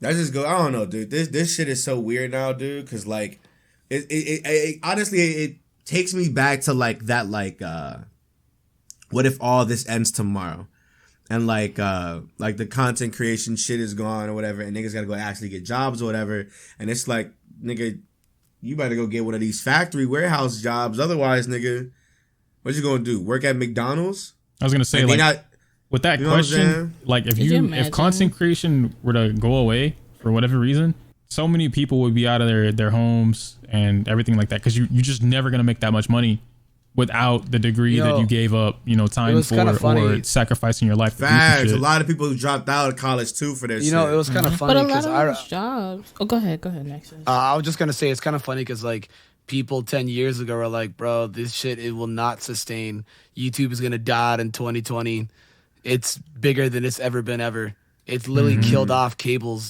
That just go. I don't know, dude. This shit is so weird now, dude. Because like, it honestly it takes me back to like that what if all this ends tomorrow, and like the content creation shit is gone or whatever, and niggas gotta go actually get jobs or whatever, and it's like, nigga, you better go get one of these factory warehouse jobs, otherwise, nigga, what you gonna do? Work at McDonald's? I was gonna say, like, not, with that question, like if content creation were to go away for whatever reason, so many people would be out of their homes and everything like that, because you just never gonna make that much money without the degree that you gave up, time for, or sacrificing your life. Facts. A lot of people who dropped out of college too for their shit. It was kind of funny. But a lot of those jobs. Oh, go ahead, next. I was just gonna say it's kind of funny because like people 10 years ago were like, bro, this shit, it will not sustain. YouTube is gonna die in 2020. It's bigger than it's ever been ever. It's literally killed off cable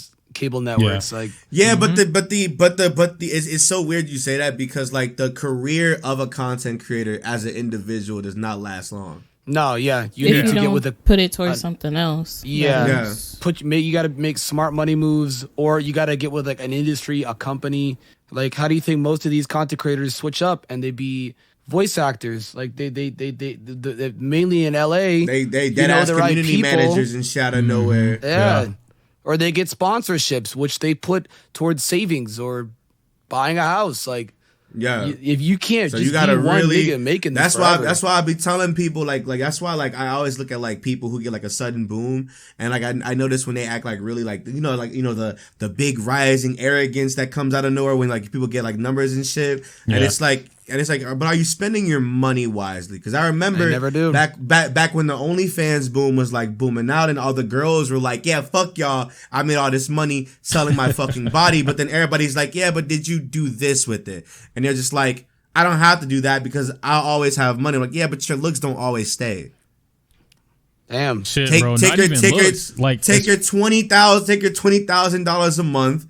networks. But it's so weird you say that, because like the career of a content creator as an individual does not last long. No, yeah, you need to get with put it towards something else. Yeah. You got to make smart money moves, or you got to get with like an industry, a company. Like, how do you think most of these content creators switch up and they be voice actors? Like they mainly in LA. They dead ass community managers and shit out of nowhere. Yeah. Or they get sponsorships, which they put towards savings or buying a house. Like, if you can't, so just you gotta be one nigga making this forever. That's why I be telling people like that's why like I always look at like people who get like a sudden boom, and like I notice when they act like really like the big rising arrogance that comes out of nowhere when like people get like numbers and shit, and it's like. But are you spending your money wisely? Because I remember never do. back when the OnlyFans boom was like booming out, and all the girls were like, "Yeah, fuck y'all, I made all this money selling my fucking body." But then everybody's like, "Yeah, but did you do this with it?" And they're just like, "I don't have to do that because I always have money." I'm like, yeah, but your looks don't always stay. Damn, shit, bro. Take your $20,000 a month.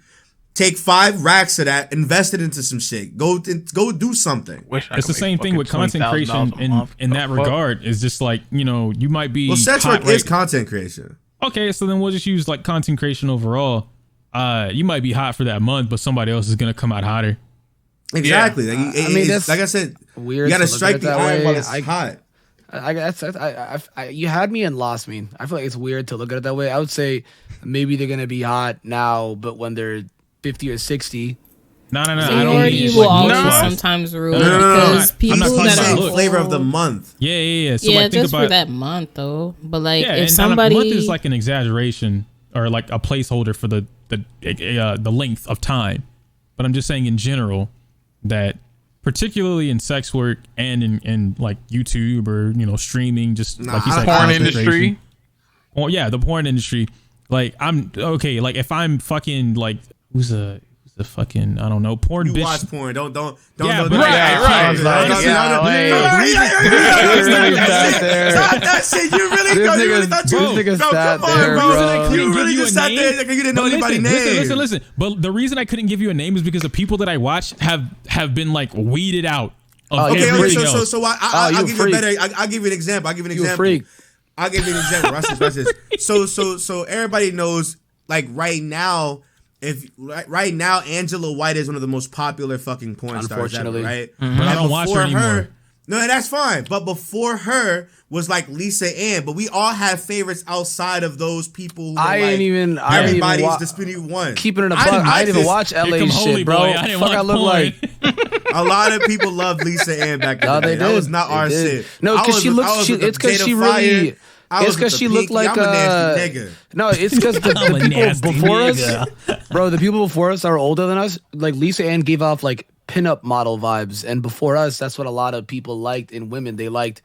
Take 5 racks of that, invest it into some shit. Go do something. It's the same thing with content creation in that regard. It's just like, you might be. Well, sex work is content creation. Okay, so then we'll just use like content creation overall. You might be hot for that month, but somebody else is gonna come out hotter. Exactly. Yeah. Like I said, weird. You gotta strike the iron while it's hot. You had me and lost me. I feel like it's weird to look at it that way. I would say maybe they're gonna be hot now, but when they're 50 or 60. No. Seniority will always sometimes rule because people that are flavor of the month. Yeah. So yeah, like, just think about for that month though. But like, yeah, if somebody, a month is like an exaggeration or like a placeholder for the length of time. But I'm just saying in general that particularly in sex work and in like YouTube or streaming, just like you said, porn industry. Well, yeah, the porn industry. Like I'm okay. Like if I'm fucking like who's the fucking I don't know porn you bitch. Watch porn. Don't. Yeah, right. Stop that shit. You really thought you. This nigga sat there, bro. You really just sat there like you didn't know anybody's name. Listen. But the reason I couldn't give you a name is because the people that I watch have been like weeded out. I'll give you an example. I'll give you an example. Watch this. So everybody knows, like right now, Angela White is one of the most popular fucking porn stars ever, right? Mm-hmm. But I don't watch her anymore. No, that's fine. But before her was like Lisa Ann. But we all have favorites outside of those people. Who everybody's disputed one. Keeping it a buck. I didn't even watch LA shit, bro. Fuck, I look like. A lot of people loved Lisa Ann back then. That was not our shit. No, because she looks. It's because she really. It's because she looked like I'm a nasty nigga. No, it's because the people before us, bro. The people before us are older than us. Like Lisa Ann gave off like pinup model vibes, and before us, that's what a lot of people liked in women. They liked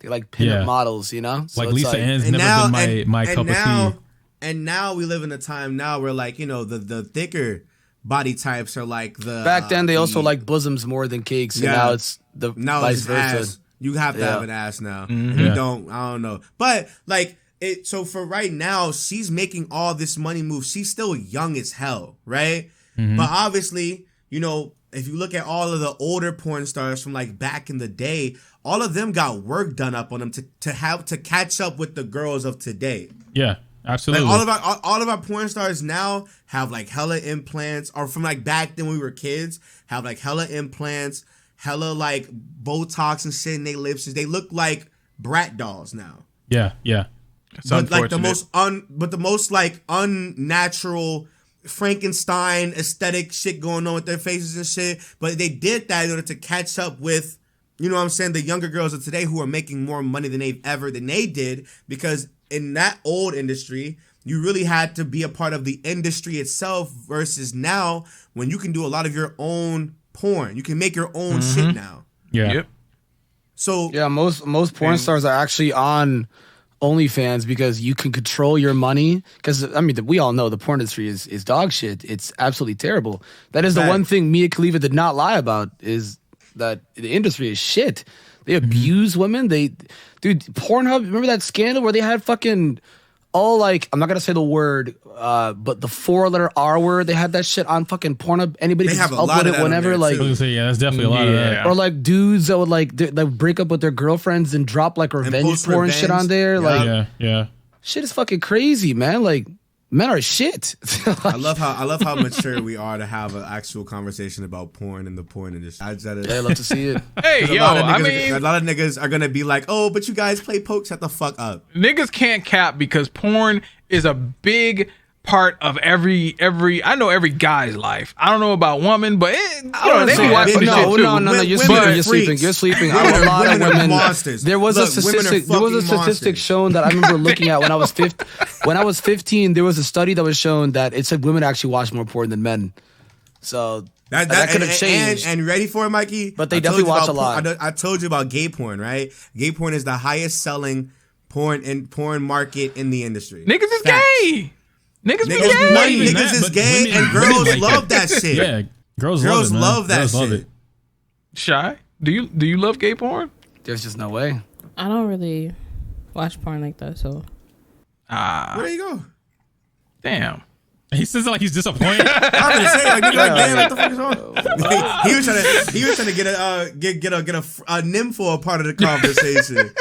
pinup models, So like Lisa Ann's never been my cup of tea. And now we live in a time now where like the thicker body types are like the. Back then, they also liked bosoms more than cakes, and now it's vice versa. Ass. You have to have an ass now. Mm-hmm. You don't. I don't know. But like it. So for right now, she's making all this money move. She's still young as hell, right? Mm-hmm. But obviously, if you look at all of the older porn stars from like back in the day, all of them got work done up on them to catch up with the girls of today. Yeah. Absolutely. Like all of our porn stars now have like hella implants, or from like back then when we were kids, have like hella implants, hella like Botox and shit in their lips. They look like brat dolls now. Yeah, yeah. But like the most like unnatural Frankenstein aesthetic shit going on with their faces and shit. But they did that in order to catch up with, you know what I'm saying, the younger girls of today who are making more money than they did, because in that old industry, you really had to be a part of the industry itself, versus now when you can do a lot of your own porn. You can make your own shit now. Yeah. Yep. So yeah, most porn stars are actually on OnlyFans because you can control your money. Because I mean, we all know the porn industry is dog shit. It's absolutely terrible. That is the one thing Mia Khalifa did not lie about, is that the industry is shit. They abuse women. Dude, Pornhub, remember that scandal where they had fucking all like, I'm not gonna say the word, but the 4-letter R word, they had that shit on fucking Pornhub. Anybody can just upload it whenever. Like, yeah, that's definitely a lot of that. Or like dudes that would like break up with their girlfriends and drop like revenge porn shit on there. Like, yeah, shit is fucking crazy, man. Like, men are shit. I love how mature we are to have an actual conversation about porn and the porn industry. I love to see it. Hey, yo, I mean, a lot of niggas are gonna be like, "Oh, but you guys play poke. Shut the fuck up." Niggas can't cap because porn is a big part of every I know every guy's life. I don't know about women, but they be watching shit too. No, you're sleeping. You're sleeping. A lot of women. There was a statistic shown that I remember looking at when I was 15. When I was 15, there was a study that was shown that it said women actually watch more porn than men. So that could have changed. And ready for it, Mikey? But they definitely watch a lot. I told you about gay porn, right? Gay porn is the highest selling porn market in the industry. Niggas is gay. Niggas is gay, and girls love that shit. Yeah, girls love that shit. Shy, do you love gay porn? There's just no way. I don't really watch porn like that, so. Where you go? Damn. He says it like he's disappointed. I'm gonna say like, damn, what the fuck is wrong? he was trying to get a nympho a part of the conversation.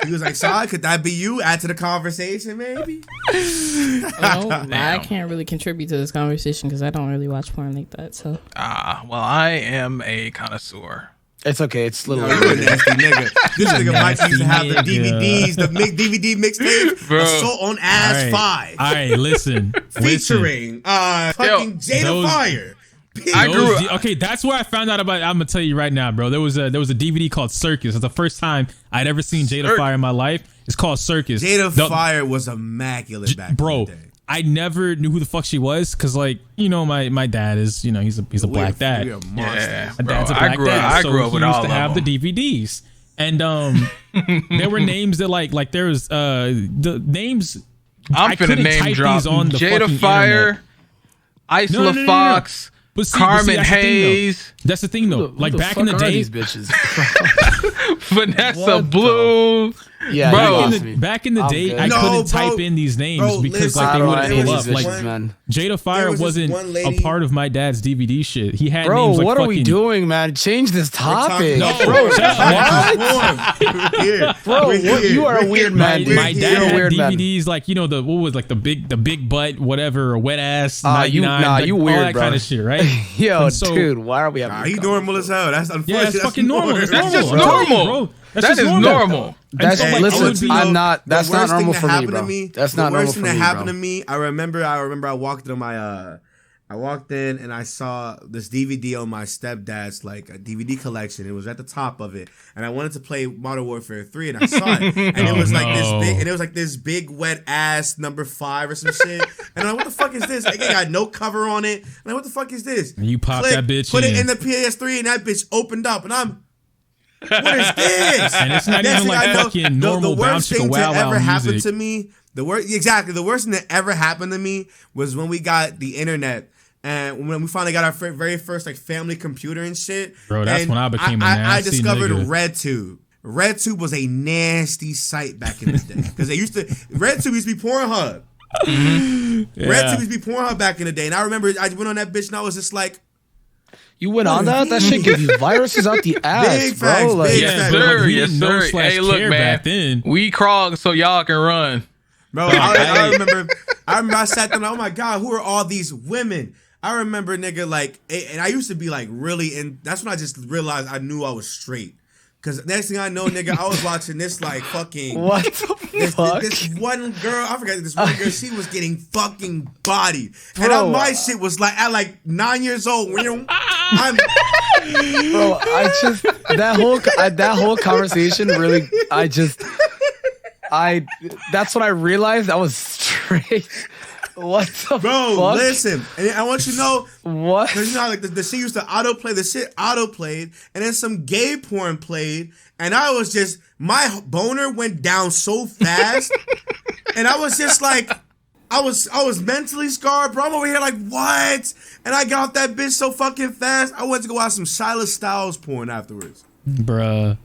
He was like, "Sorry, could that be you? Add to the conversation, maybe." I can't really contribute to this conversation because I don't really watch porn like that. So. Well, I am a connoisseur. It's okay. It's a little. You're a nasty nigga. This nigga Mike used to have the DVDs, the DVD mixtape, Assault on Ass 5. All right, listen. Featuring fucking Jada Fire. Okay, that's where I found out about. I'm gonna tell you right now, bro. There was a DVD called Circus. It's the first time I'd ever seen Jada Fire in my life. It's called Circus. Jada Fire was immaculate back in the day. I never knew who the fuck she was because, like, you know, my dad is, you know, he's a black dad. We are monsters. Yeah, my dad's a black dad. I grew up with all of them. So he used to have the DVDs, and there were names that like there was the names. I'm finna name drop these on the Jada Fire, Isla Fox. Carmen Hayes. That's the thing, though. Like, back in the day, these bitches. Vanessa Blue. Yeah, bro. Back in the day, I couldn't type in these names because like they wouldn't pull up. Like, Jada Fire wasn't a part of my dad's DVD shit. He had names like what are we doing, man? Change this topic. No, bro. What? You are a weird man. My dad had DVDs like, you know, the big butt whatever, or wet ass 99. You all weird, that bro. kind of shit, right? Yo, dude, why are we having? He normal as hell. That's unfortunate. Yeah, that's fucking normal. That's just normal, bro. That is normal. Listen, I'm not. That's not normal for me, bro. That's not normal for me, bro. The worst thing that happened to me, I remember I walked into my I walked in and I saw this DVD on my stepdad's like a DVD collection. It was at the top of it, and I wanted to play Modern Warfare 3, and I saw it, and it was like this big, and it was like this big wet ass number 5 or some shit. And I'm like, what the fuck is this? Like, it got no cover on it. And I'm like, what the fuck is this? And you pop that bitch, put it in the PS3, and that bitch opened up, and I'm. What is this? And it's not even like fucking normal bounce chicka wow wow music. Happened to me. The worst thing that ever happened to me was when we got the internet. And when we finally got our very first like family computer and shit, bro, that's when I became a nasty I discovered nigga. RedTube. RedTube was a nasty site back in the day because RedTube used to be Pornhub. Mm-hmm. Yeah. RedTube used to be Pornhub back in the day, and I remember I went on that bitch and I was just like. You went on that? That shit gives you viruses out the ass, big bro. Facts, like, big yes, facts. sir. Like, yes, sir. Hey, look, man. We crawled so y'all can run. Bro, I remember I sat there, oh my God, who are all these women? I remember, nigga, like, and I used to be like really, and that's when I just realized I knew I was straight. Cause next thing I know, nigga, I was watching this like fucking What the fuck? This one girl, I forgot this one girl, she was getting fucking bodied. Bro, And my shit was like at like 9 years old. Bro, that whole conversation really, that's when I realized I was straight. What the Bro, fuck? listen, and I want you to know what? Because you know, like the shit used to autoplay, the shit autoplayed, and then some gay porn played, and I was just, my boner went down so fast, and I was just like, I was mentally scarred, bro. I'm over here like, what? And I got off that bitch so fucking fast, I went to go watch some Silas Styles porn afterwards. Bruh.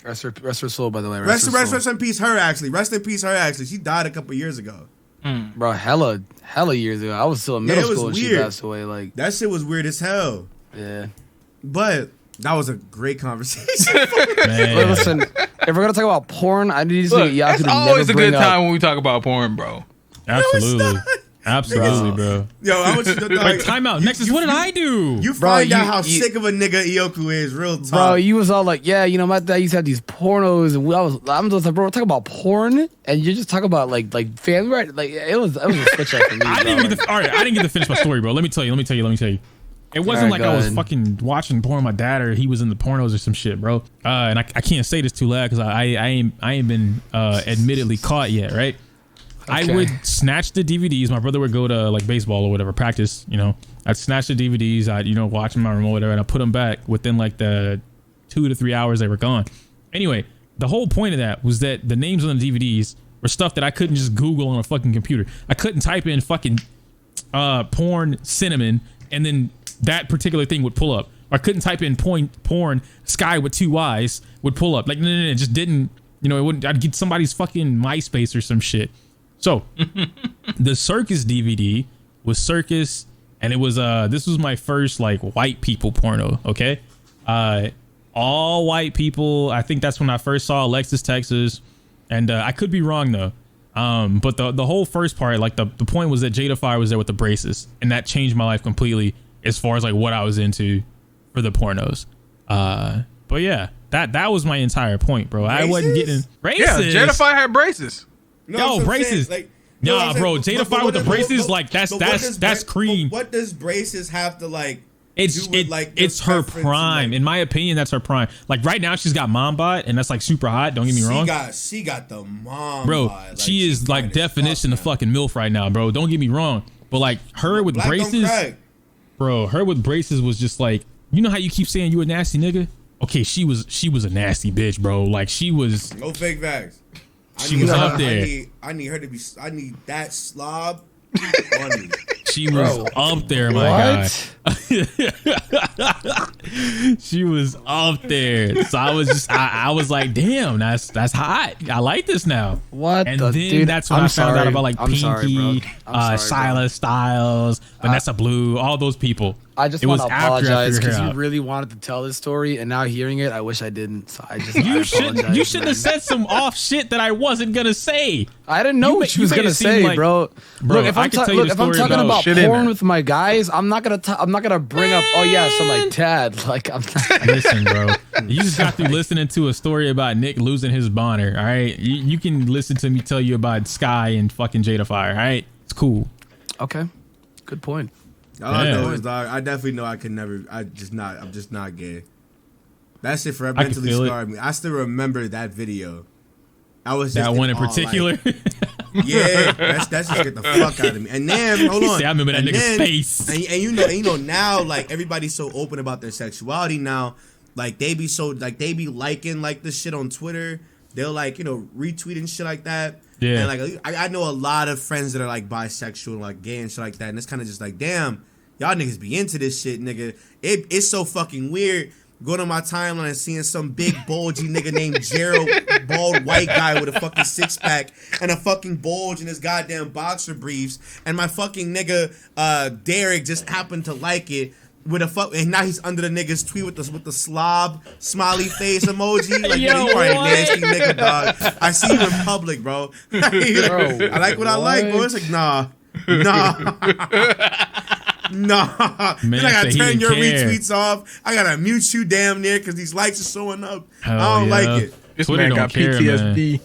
Rest her soul, by the way. Rest in peace, her actually. Rest in peace, her actually. She died a couple years ago. Bro, hella years ago. I was still in middle school when she passed away. Like, that shit was weird as hell. Yeah. But that was a great conversation. But listen, if we're gonna talk about porn, I need to say Yaku it's always a good time when we talk about porn, bro. Absolutely. Absolutely, bro. Yo, I want you to know, like, time out. Nexus, what did I do? You find out how sick of a nigga Ioku is, real talk. Bro, you was all like, yeah, you know, my dad used to have these pornos, and I'm just like, bro, we're talking about porn, and you're just talking about like family, right? Like it was a switch up for me. I didn't get to finish my story, bro. Let me tell you. It wasn't like I was fucking watching porn with my dad or he was in the pornos or some shit, bro. And I can't say this too loud because I ain't been admittedly caught yet, right? Okay. I would snatch the DVDs. My brother would go to like baseball or whatever, practice, you know. I'd snatch the DVDs. I'd, watch them on my remote, whatever, and I'd put them back within like the 2 to 3 hours they were gone. Anyway, the whole point of that was that the names on the DVDs were stuff that I couldn't just Google on a fucking computer. I couldn't type in fucking porn cinnamon and then that particular thing would pull up. Or I couldn't type in porn sky with 2 Y's would pull up. Like, no, it just didn't, it wouldn't. I'd get somebody's fucking MySpace or some shit. So, the Circus DVD was Circus, and it was this was my first like white people porno. Okay, all white people. I think that's when I first saw Alexis Texas, and I could be wrong though. But the whole first part, like the point was that Jada Fire was there with the braces, and that changed my life completely as far as like what I was into for the pornos. But yeah, that was my entire point, bro. Braces? I wasn't getting braces. Yeah, Jada Fire had braces. No, braces. Like, nah, bro, Jada Fire with the braces, like that's cream. What does braces have to like? It's her prime. In my opinion, that's her prime. Like right now, she's got mom bod, and that's like super hot. Don't get me wrong. She got the mom bro. bod. Like, she is like definition of fucking MILF right now, bro. Don't get me wrong. But like her with braces, bro. Her with braces was just like, you know how you keep saying you a nasty nigga? Okay, she was a nasty bitch, bro. Like she was. No fake facts. She was up there. I need her to be. I need that slob on me. She was up there, my guy. She was up there. So I was just, I was like, damn, that's hot. I like this now. What? And then dude, that's when I found out about like Pinky, Silas Styles, Vanessa Blue, all those people. I just want to apologize because you really wanted to tell this story, and now hearing it, I wish I didn't. So I just you shouldn't have said some off shit that I wasn't gonna say. I didn't know what you was gonna say, like, bro. Look, if I'm talking about porn with my guys, I'm not gonna bring up. Oh yeah, so like Tad, like I'm not. Listen, bro. You just got through listening to a story about Nick losing his boner. All right, you can listen to me tell you about Sky and fucking Jada Fire. All right, it's cool. Okay, good point. All I know is, dog, I definitely know I could never. I'm just not gay. That shit forever mentally scarred me. I still remember that video. I was just that one in particular. Like, yeah, that's just get the fuck out of me. And then hold on, I remember that nigga's face. And you know now, like everybody's so open about their sexuality now. Like they be liking like this shit on Twitter. They'll like retweeting shit like that. Yeah. And like I know a lot of friends that are like bisexual, like gay and shit like that. And it's kind of just like, damn, y'all niggas be into this shit, nigga. It's so fucking weird going on my timeline and seeing some big bulgy nigga named Gerald, bald white guy with a fucking 6-pack and a fucking bulge in his goddamn boxer briefs, and my fucking nigga Derek just happened to like it. with a fuck, and now he's under the nigga's tweet with the slob smiley face emoji. Like, Yo, you are a what? nasty nigga, dog. I see you in public, bro. I like what I like, bro. It's like, nah. Nah. Then I gotta turn your retweets off. I gotta mute you damn near because these likes are showing up. I don't like it. This Twitter man got don't care, PTSD. man.